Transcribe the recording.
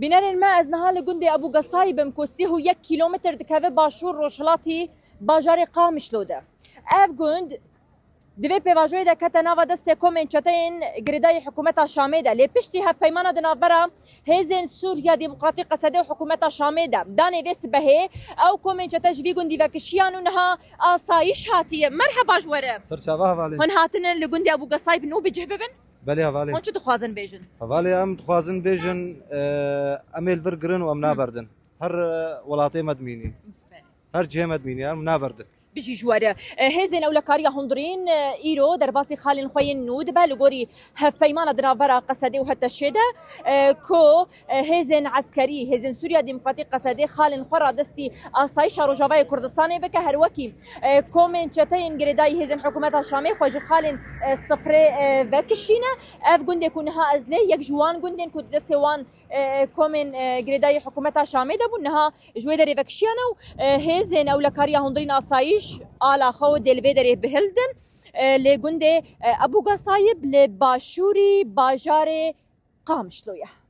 بنار ما از نهال گند ابو قصای بمکوسی هو 1 کیلومتر دکوه باشور روشلاتی باجار قامش لوده. اف گند دوی پیواژوی ده کت ناوا دست کومنچتین گریدای حکومت شامی ده لی پشتی هف پیمان ده نافبرا هیزن سوریا دموکراتیک قصده حکومت شامی ده دانه ویس بهه او کومنچتش وی گندی وکشیانو نها آسایش هاتیه. مرحبا جوره سرچاوه حوالی هون هاتن لگندی ابو قصای بنو بجه ببن بله حوالی هون چه دخوازن بیجن حوالی ام دخوازن بیجن امیل ورگرن و ام نابردن هر ولاتی مدمینی هر جه مدمینی ام نابردن بيجي جوار هزين أولا كاريا هندرين إيرو درباسي خالين خوين نود بالغوري هفيمان درافرا قصدي وحتى الشدة كو هزين عسكري هزين سوريا ديمقراطية قصدي خالين خورا دستي آسايشا روجافاي كردستاني بك هروكي كومن تشتين جريداي هزين حكومة الشامي خوجي خالين صفري وكشينا اف جندي كونها ازلي يك جوان جندين كود دسوان كومن جريداي حكومة الشامي دبونها جويدري وكشيانو هزين أولا كاريا هندرين آسايش على خو دلبدري بهلدن لجندي ابو قصايب لباشوري باجاري قامشلويه.